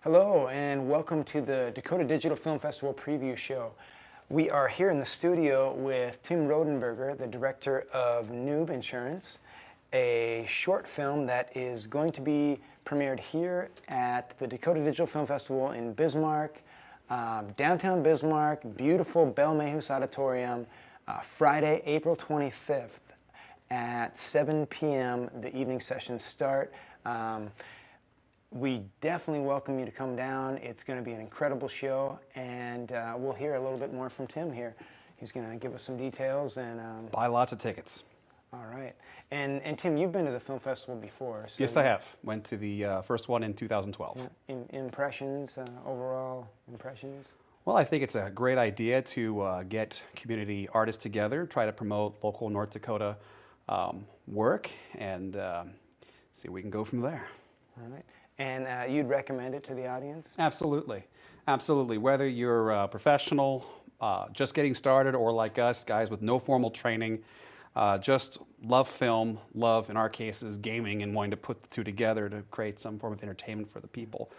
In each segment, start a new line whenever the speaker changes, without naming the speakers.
Hello and welcome to the Dakota Digital Film Festival preview show. We are here in the studio with Tim Rodenberger, the director of N00B Insurance, a short film that is going to be premiered here at the Dakota Digital Film Festival in Bismarck, downtown Bismarck, beautiful Belle Mayhus Auditorium, Friday, April 25th at 7 p.m. the evening sessions start. We definitely welcome you to come down. It's going to be an incredible show, and we'll hear a little bit more from Tim here. He's going to give us some details and
buy lots of tickets.
All right, and Tim, you've been to the film festival before. So
yes, I have. Went to the first one in 2012.
Impressions, overall impressions.
Well, I think it's a great idea to get community artists together, try to promote local North Dakota work, and see if we can go from there.
All right. And you'd recommend it to the audience?
Absolutely. Absolutely. Whether you're a professional, just getting started, or like us, guys with no formal training, just love film, love, in our cases, gaming, and wanting to put the two together to create some form of entertainment for the people,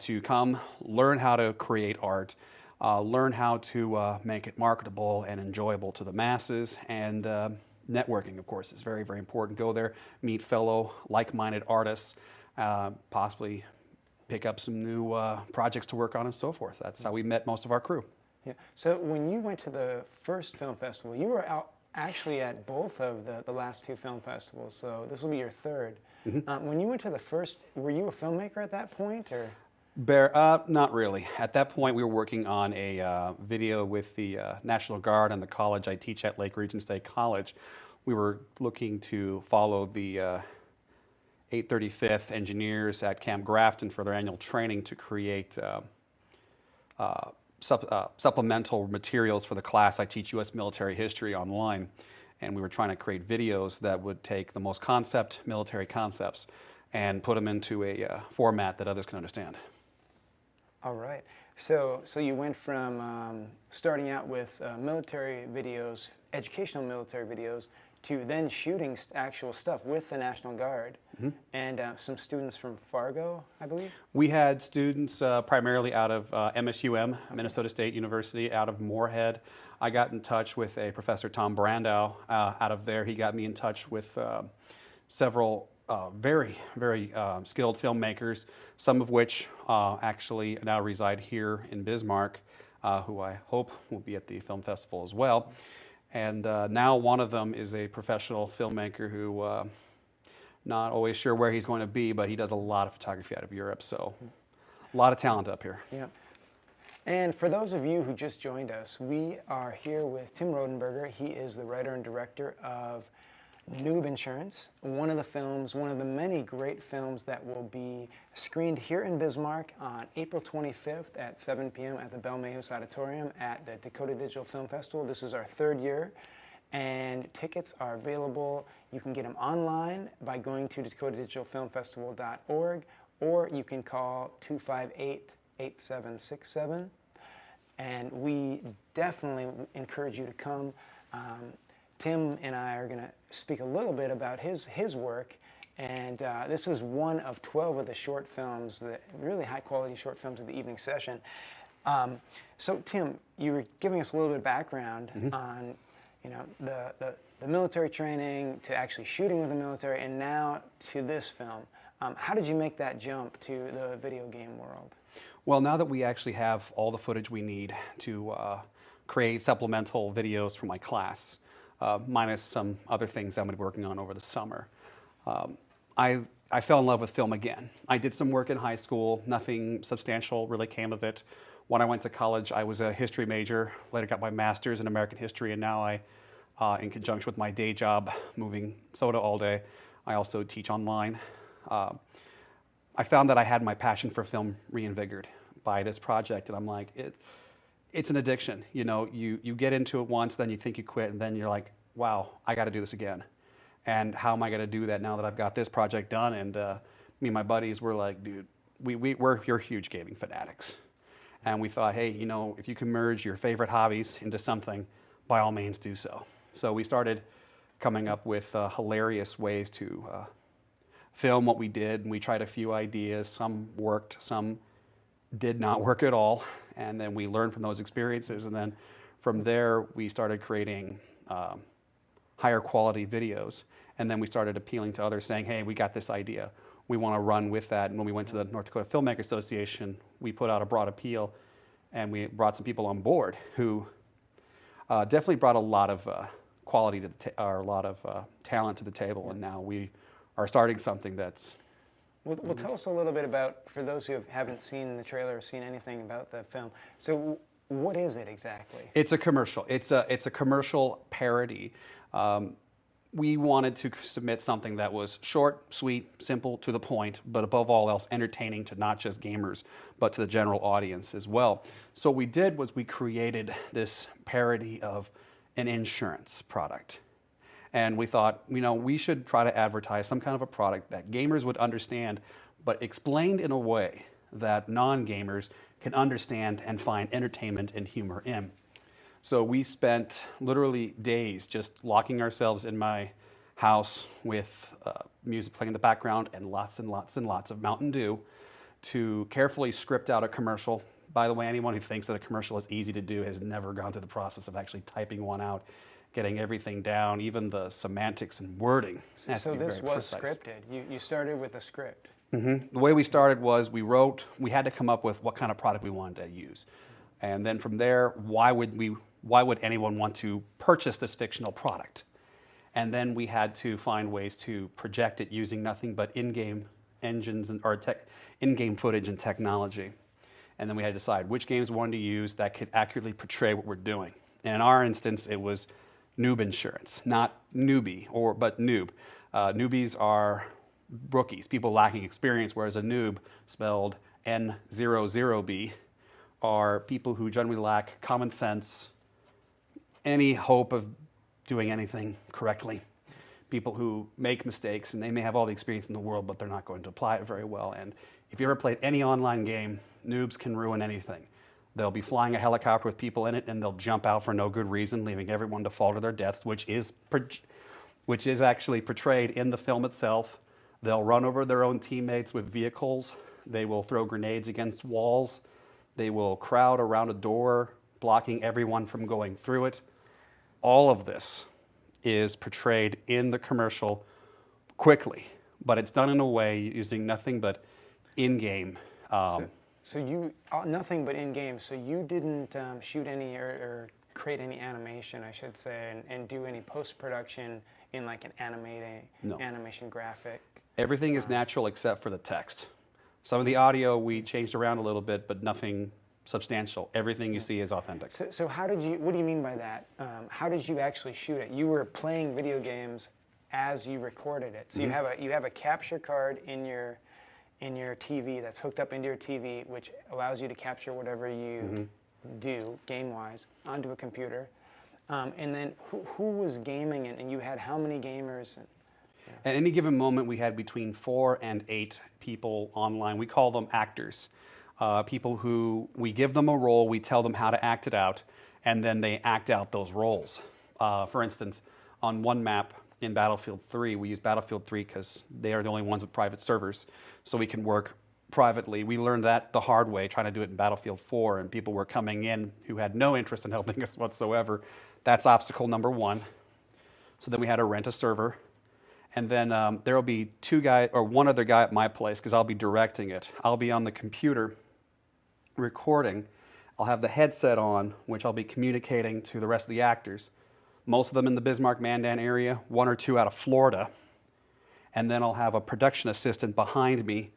to come learn how to create art, learn how to make it marketable and enjoyable to the masses, and networking, of course, is very, very important. Go there, meet fellow like-minded artists, possibly pick up some new projects to work on and so forth. That's how we met most of our crew.
Yeah. So when you went to the first film festival, you were out actually at both of the last two film festivals, so this will be your third. Mm-hmm. When you went to the first, were you a filmmaker at that point, or?
Not really. At that point, we were working on a video with the National Guard and the college I teach at Lake Region State College. We were looking to follow the 835th engineers at Camp Grafton for their annual training to create supplemental materials for the class I teach U.S. military history online. And we were trying to create videos that would take the most military concepts and put them into a format that others can understand.
All right. So you went from starting out with military videos, educational military videos, to then shooting actual stuff with the National Guard. Mm-hmm. And some students from Fargo, I believe?
We had students primarily out of MSUM, Minnesota State University, out of Moorhead. I got in touch with a Professor Tom Brandow out of there. He got me in touch with several very, very skilled filmmakers, some of which actually now reside here in Bismarck, who I hope will be at the film festival as well. And now one of them is a professional filmmaker who, not always sure where he's going to be, but he does a lot of photography out of Europe, so a lot of talent up here.
Yeah. And for those of you who just joined us, we are here with Tim Rodenberger. He is the writer and director of N00B Insurance, one of the many great films that will be screened here in Bismarck on April 25th at 7 p.m. at the Belle Mayhus Auditorium at the Dakota Digital Film Festival. This is our third year, and tickets are available. You can get them online by going to dakotadigitalfilmfestival.org, or you can call 258-8767. And we definitely encourage you to come. Tim and I are going to speak a little bit about his work, and this is one of 12 of the short films, the really high-quality short films of the evening session. So, Tim, you were giving us a little bit of background on, the military training to actually shooting with the military, and now to this film. How did you make that jump to the video game world?
Well, now that we actually have all the footage we need to create supplemental videos for my class, minus some other things I'm going to be working on over the summer, I fell in love with film again. I did some work in high school. Nothing substantial really came of it. When I went to college, I was a history major, later got my master's in American history, and now I, in conjunction with my day job, moving soda all day, I also teach online. I found that I had my passion for film reinvigorated by this project, and I'm like, it's an addiction. You get into it once, then you think you quit, and then you're like, wow, I got to do this again. And how am I going to do that now that I've got this project done? And me and my buddies were like, dude, you're huge gaming fanatics. And we thought, hey, if you can merge your favorite hobbies into something, by all means do so. So we started coming up with hilarious ways to film what we did, and we tried a few ideas. Some worked, some did not work at all. And then we learned from those experiences. And then from there, we started creating higher quality videos. And then we started appealing to others saying, hey, we got this idea. We want to run with that. And when we went to the North Dakota Filmmaker Association, we put out a broad appeal, and we brought some people on board who definitely brought a lot of quality to or a lot of talent to the table. And now we are starting something that's...
Well, tell us a little bit about, for those who haven't seen the trailer or seen anything about the film. So what is it exactly?
It's a commercial. It's a commercial parody. We wanted to submit something that was short, sweet, simple, to the point, but above all else entertaining to not just gamers, but to the general audience as well. So what we did was we created this parody of an insurance product. And we thought, you know, we should try to advertise some kind of a product that gamers would understand, but explained in a way that non-gamers can understand and find entertainment and humor in. So we spent literally days just locking ourselves in my house with music playing in the background and lots of Mountain Dew to carefully script out a commercial. By the way, anyone who thinks that a commercial is easy to do has never gone through the process of actually typing one out, getting everything down, even the semantics and wording.
So this was scripted. You started with a script.
Mm-hmm. The way we started was we had to come up with what kind of product we wanted to use. And then from there, why would anyone want to purchase this fictional product? And then we had to find ways to project it using nothing but in-game engines or in-game footage and technology. And then we had to decide which games we wanted to use that could accurately portray what we're doing. And in our instance, it was noob insurance, not newbie, but noob. Newbies are rookies, people lacking experience, whereas a noob, spelled N00B, are people who generally lack common sense, any hope of doing anything correctly. People who make mistakes, and they may have all the experience in the world, but they're not going to apply it very well. And if you ever played any online game, noobs can ruin anything. They'll be flying a helicopter with people in it, and they'll jump out for no good reason, leaving everyone to fall to their deaths, which is actually portrayed in the film itself. They'll run over their own teammates with vehicles. They will throw grenades against walls. They will crowd around a door, blocking everyone from going through it. All of this is portrayed in the commercial quickly, but it's done in a way using nothing but in-game.
So you, nothing but in-game, so you didn't shoot any or create any animation, I should say, and do any post-production in like an animation graphic?
Everything is natural except for the text. Some of the audio we changed around a little bit, but nothing substantial. Everything you see is authentic.
So how did you, what do you mean by that? How did you actually shoot it? You were playing video games as you recorded it. So you have a capture card in your TV that's hooked up into your TV, which allows you to capture whatever you do game-wise onto a computer. And then who was gaming, and you had how many gamers?
At any given moment, we had between 4 and 8 people online. We call them actors. People who, we give them a role, we tell them how to act it out, and then they act out those roles. For instance, on one map in Battlefield 3, we use Battlefield 3 because they are the only ones with private servers, so we can work privately. We learned that the hard way, trying to do it in Battlefield 4, and people were coming in who had no interest in helping us whatsoever. That's obstacle number 1. So then we had to rent a server. And then there will be 2 guys, or 1 other guy at my place, because I'll be directing it. I'll be on the computer recording. I'll have the headset on, which I'll be communicating to the rest of the actors. Most of them in the Bismarck-Mandan area, 1 or 2 out of Florida. And then I'll have a production assistant behind me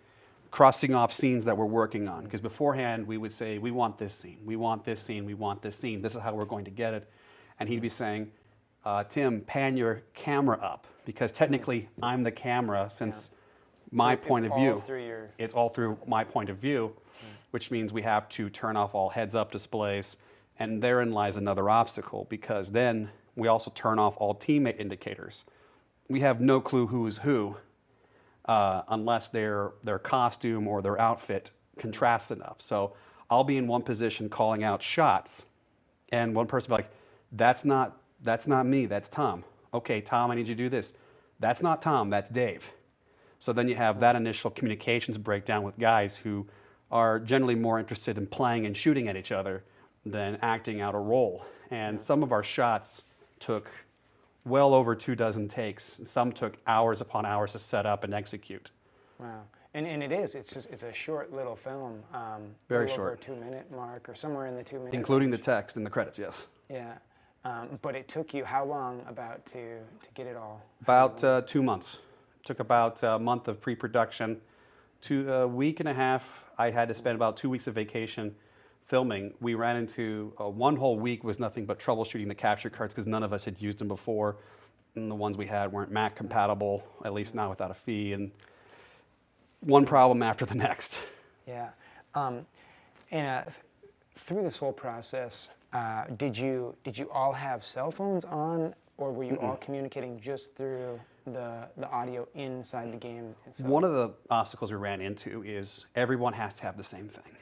crossing off scenes that we're working on. Because beforehand, we would say, we want this scene, we want this scene, we want this scene. This is how we're going to get it. And he'd be saying, Tim, pan your camera up. Because technically, I'm the camera since my point of view. It's all through my point of view, which means we have to turn off all heads-up displays. And therein lies another obstacle, because then we also turn off all teammate indicators. We have no clue who is who unless their costume or their outfit contrasts enough. So I'll be in one position calling out shots, and one person will be like, that's not me, that's Tom. Okay, Tom, I need you to do this. That's not Tom, that's Dave. So then you have that initial communications breakdown with guys who are generally more interested in playing and shooting at each other than acting out a role. And some of our shots took well over 24 takes. Some took hours upon hours to set up and execute.
Wow. And it's a short little film.
Very
short. Over a
short.
2-minute mark or somewhere in the 2-minute
Including
range.
the text and the credits, yes.
Yeah. But it took you how long about to get it all?
About 2 months. Took about a month of pre-production. A week and a half, I had to spend about 2 weeks of vacation filming. We ran into one whole week was nothing but troubleshooting the capture cards because none of us had used them before. And the ones we had weren't Mac compatible, at least not without a fee. And one problem after the next.
Yeah. Through this whole process, did you all have cell phones on, or were you all communicating just through the audio inside the game itself?
One of the obstacles we ran into is everyone has to have the same thing,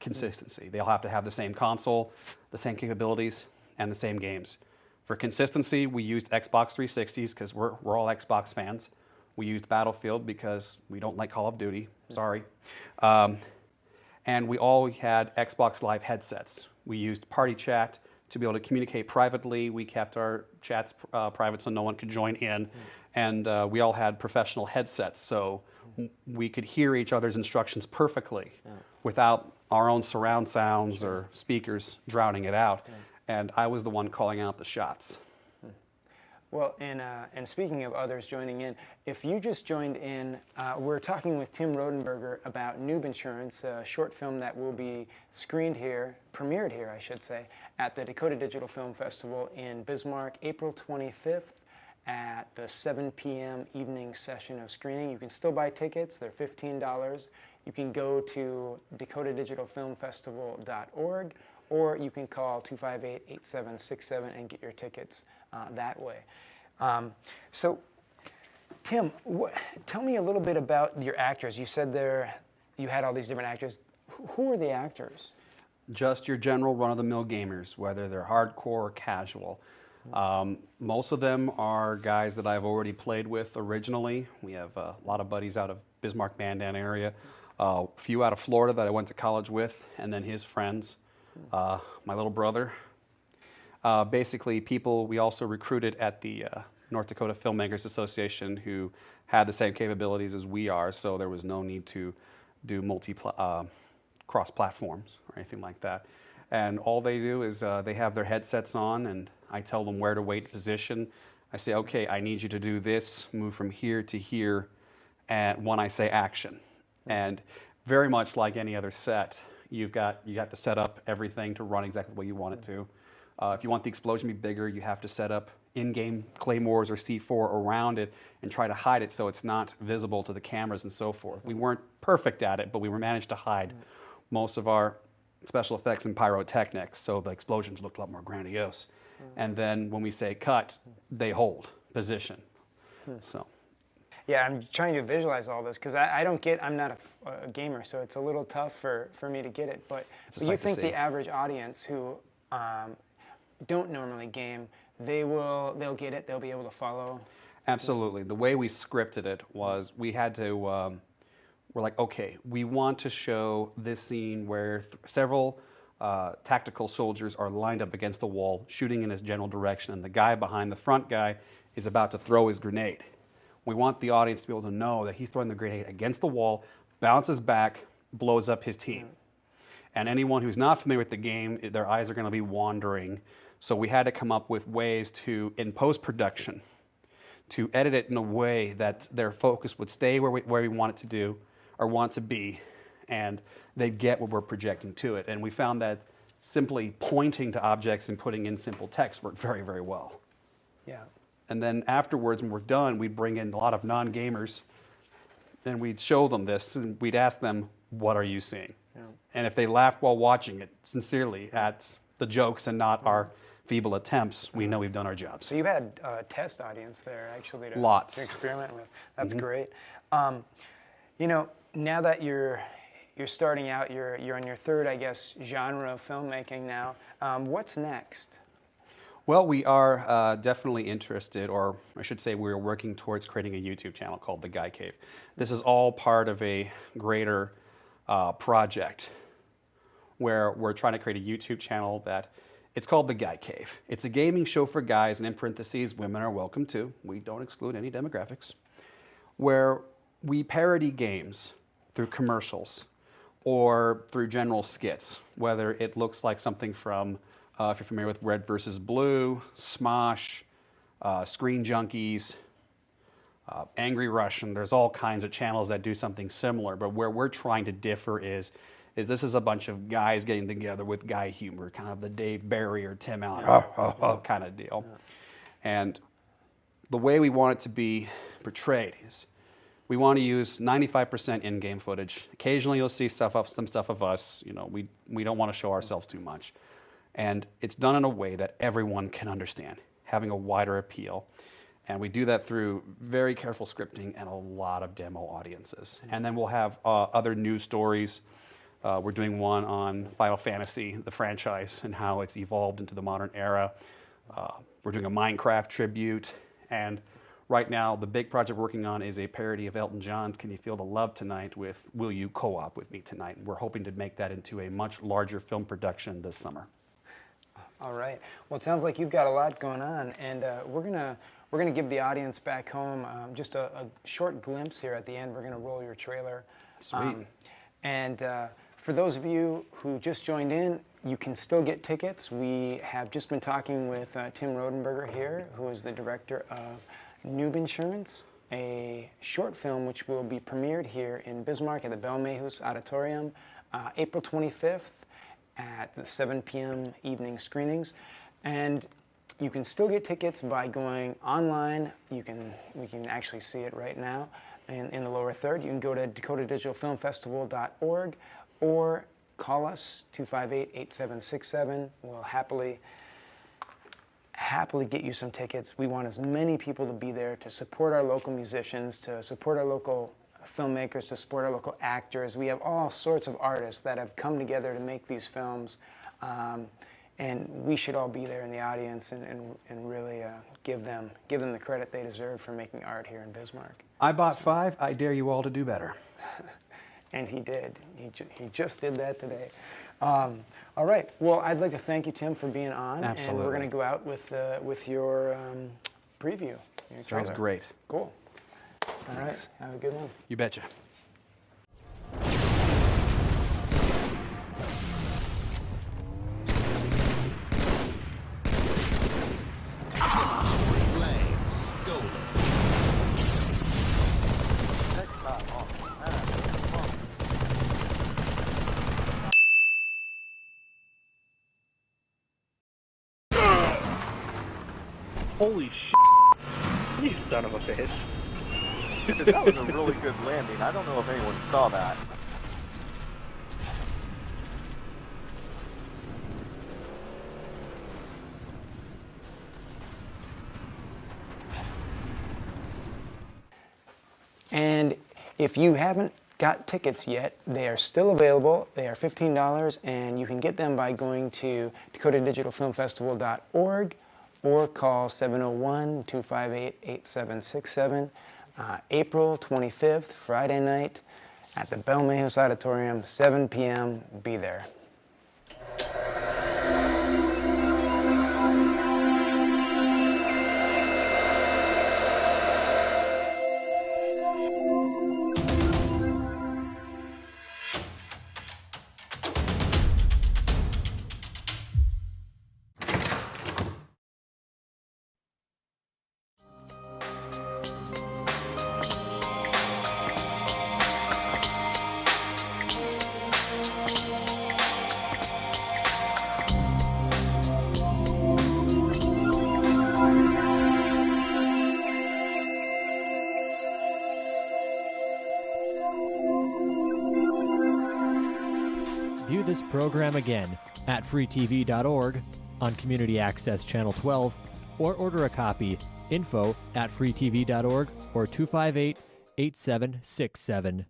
consistency. They'll have to have the same console, the same capabilities, and the same games. For consistency, we used Xbox 360s because we're all Xbox fans. We used Battlefield because we don't like Call of Duty, sorry. And we all had Xbox Live headsets. We used Party Chat to be able to communicate privately. We kept our chats private so no one could join in. And we all had professional headsets, so we could hear each other's instructions perfectly without our own surround sounds or speakers drowning it out. And I was the one calling out the shots.
Well, and speaking of others joining in, if you just joined in, we're talking with Tim Rodenberger about Noob Insurance, a short film that will be screened here, premiered here, I should say, at the Dakota Digital Film Festival in Bismarck, April 25th at the 7 p.m. evening session of screening. You can still buy tickets. They're $15. You can go to dakotadigitalfilmfestival.org, or you can call 258-8767 and get your tickets that way. So, Tim, tell me a little bit about your actors. You said you had all these different actors. Who are the actors?
Just your general run-of-the-mill gamers, whether they're hardcore or casual. Most of them are guys that I've already played with originally. We have a lot of buddies out of Bismarck, Mandan area, a few out of Florida that I went to college with, and then his friends, my little brother. Basically, people we also recruited at the North Dakota Filmmakers Association who had the same capabilities as we are, so there was no need to do cross-platforms or anything like that. And all they do is they have their headsets on, and I tell them where to wait position. I say, okay, I need you to do this, move from here to here, and when I say action. And very much like any other set, you got to set up everything to run exactly the way you want it to. If you want the explosion to be bigger, you have to set up in-game claymores or C4 around it and try to hide it so it's not visible to the cameras and so forth. We weren't perfect at it, but we managed to hide most of our special effects and pyrotechnics, so the explosions looked a lot more grandiose. And then when we say cut, they hold position. So.
Yeah, I'm trying to visualize all this because I'm not a gamer, so it's a little tough for me to get it. But you think the average audience who don't normally game, they'll get it, they'll be able to follow?
Absolutely. The way we scripted it was we had to, we're like, okay, we want to show this scene where several tactical soldiers are lined up against the wall, shooting in a general direction, and the guy behind the front guy is about to throw his grenade. We want the audience to be able to know that he's throwing the grenade against the wall, bounces back, blows up his team. And anyone who's not familiar with the game, their eyes are going to be wandering. So we had to come up with ways to, in post-production, to edit it in a way that their focus would stay where we want it to do, or want to be, and they'd get what we're projecting to it. And we found that simply pointing to objects and putting in simple text worked very, very well.
Yeah.
And then afterwards, when we're done, we'd bring in a lot of non-gamers, and we'd show them this, and we'd ask them, what are you seeing? Yeah. And if they laughed while watching it, sincerely, at the jokes and not our feeble attempts, we know we've done our job.
So you had a test audience there, actually, to experiment with. That's great. You know, now that you're starting out, you're on your third, I guess, genre of filmmaking now. What's next?
Well, we are definitely interested, or I should say we're working towards creating a YouTube channel called The Guy Cave. This is all part of a greater project where we're trying to create a YouTube channel that it's called The Guy Cave. It's a gaming show for guys, and in parentheses, women are welcome too. We don't exclude any demographics. Where we parody games through commercials or through general skits, whether it looks like something from, if you're familiar with Red versus Blue, Smosh, Screen Junkies, Angry Russian. There's all kinds of channels that do something similar, but where we're trying to differ is this is a bunch of guys getting together with guy humor, kind of the Dave Barry or Tim Allen kind of deal. Yeah. And the way we want it to be portrayed is we want to use 95% in-game footage. Occasionally you'll see some stuff of us. You know, we don't want to show ourselves too much. And it's done in a way that everyone can understand, having a wider appeal. And we do that through very careful scripting and a lot of demo audiences. And then we'll have other news stories. We're doing one on Final Fantasy, the franchise, and how it's evolved into the modern era. We're doing a Minecraft tribute. And right now, the big project we're working on is a parody of Elton John's Can You Feel the Love Tonight with Will You Co-op With Me Tonight? And we're hoping to make that into a much larger film production this summer.
All right. Well, it sounds like you've got a lot going on, and we're gonna give the audience back home just a short glimpse here at the end. We're gonna roll your trailer.
Sweet.
And for those of you who just joined in, you can still get tickets. We have just been talking with Tim Rodenberger here, who is the director of Noob Insurance, a short film which will be premiered here in Bismarck at the Belmehus Auditorium, April 25th at the 7 p.m. evening screenings. And you can still get tickets by going online. We can actually see it right now in the lower third. You can go to dakotadigitalfilmfestival.org or call us, 258-8767. We'll happily get you some tickets. We want as many people to be there to support our local musicians, to support our local filmmakers, to support our local actors. We have all sorts of artists that have come together to make these films. And we should all be there in the audience and really give them the credit they deserve for making art here in Bismarck.
I bought 5. I dare you all to do better.
And he did. He just did that today. All right. Well, I'd like to thank you, Tim, for being on.
Absolutely.
And we're going to go out with your preview. Your
Sounds
trailer.
great.
Cool. All right. Have a good one.
You betcha.
Holy shit, you son of a bitch.
That was a really good landing. I don't know if anyone saw that.
And if you haven't got tickets yet, they are still available. They are $15, and you can get them by going to dakotadigitalfilmfestival.org or call 701-258-8767. April 25th, Friday night, at the Belmehus Auditorium, 7 p.m. Be there.
View this program again at freetv.org, on Community Access Channel 12, or order a copy, info@freetv.org or 258-8767.